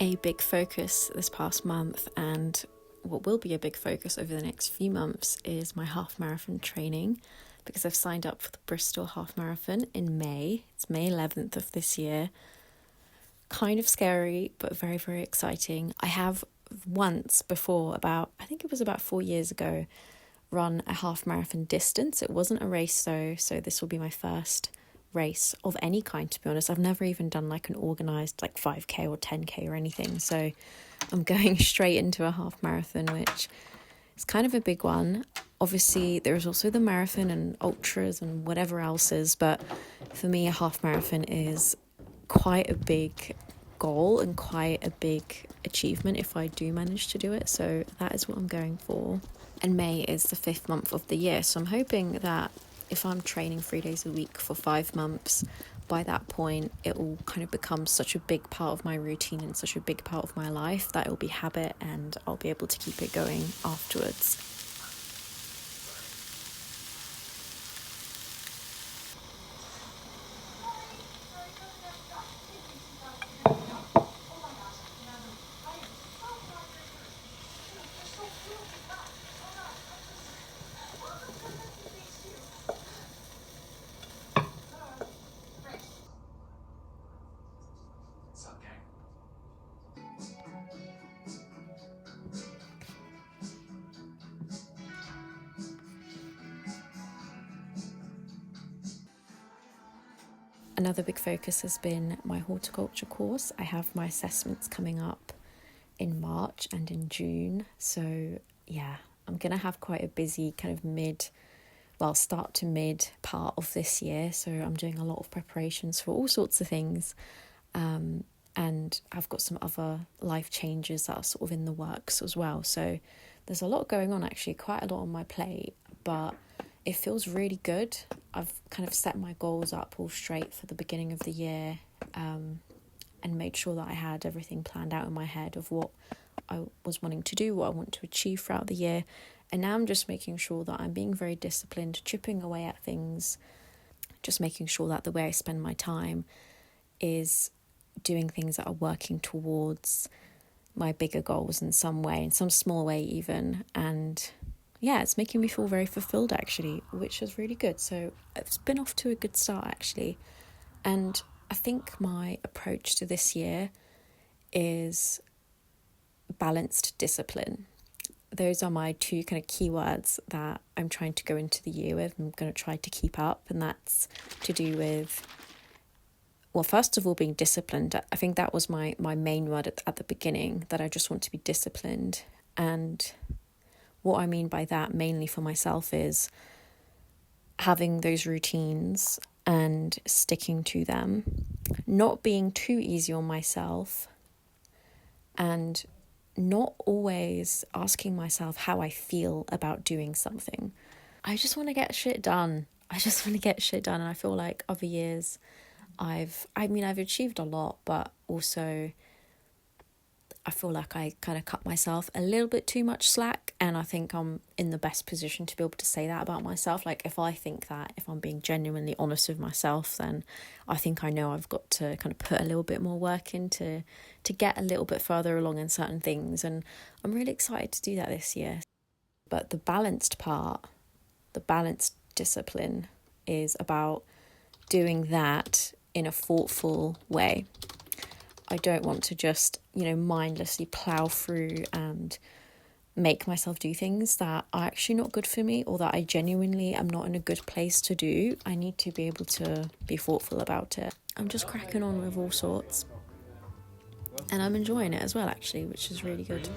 A big focus this past month, and what will be a big focus over the next few months, is my half marathon training, because I've signed up for the Bristol half marathon in May. It's May 11th of this year. Kind of scary, but very, very exciting. I have once before, I think it was about 4 years ago, run a half marathon distance. It wasn't a race though, so this will be my first race of any kind, to be honest. I've never even done like an organised like 5k or 10k or anything, so I'm going straight into a half marathon, which is kind of a big one. Obviously there's also the marathon and ultras and whatever else is, but for me a half marathon is quite a big goal and quite a big achievement if I do manage to do it, so that is what I'm going for. And May is the 5th month of the year, so I'm hoping that if I'm training 3 days a week for 5 months, by that point it will kind of become such a big part of my routine and such a big part of my life that it will be habit and I'll be able to keep it going afterwards. Another big focus has been my horticulture course. I have my assessments coming up in March and in June. So yeah, I'm going to have quite a busy kind of start to mid part of this year. So I'm doing a lot of preparations for all sorts of things. And I've got some other life changes that are sort of in the works as well. So there's a lot going on, actually, quite a lot on my plate, but it feels really good. I've kind of set my goals up all straight for the beginning of the year, and made sure that I had everything planned out in my head of what I was wanting to do, what I want to achieve throughout the year. And now I'm just making sure that I'm being very disciplined, chipping away at things, just making sure that the way I spend my time is doing things that are working towards my bigger goals in some way, in some small way even. And yeah, it's making me feel very fulfilled, actually, which is really good. So it's been off to a good start, actually. And I think my approach to this year is balanced discipline. Those are my two kind of keywords that I'm trying to go into the year with. I'm going to try to keep up, and that's to do with, well, first of all, being disciplined. I think that was my main word at the beginning, that I just want to be disciplined. And what I mean by that, mainly for myself, is having those routines and sticking to them, not being too easy on myself, and not always asking myself how I feel about doing something. I just want to get shit done. And I feel like other years I've achieved a lot, but also I feel like I kind of cut myself a little bit too much slack, and I think I'm in the best position to be able to say that about myself. Like, if I think that, if I'm being genuinely honest with myself, then I think I know I've got to kind of put a little bit more work in to get a little bit further along in certain things, and I'm really excited to do that this year. But the balanced part, the balanced discipline, is about doing that in a thoughtful way. I don't want to just, mindlessly plow through and make myself do things that are actually not good for me, or that I genuinely am not in a good place to do. I need to be able to be thoughtful about it. I'm just cracking on with all sorts, and I'm enjoying it as well, actually, which is really good.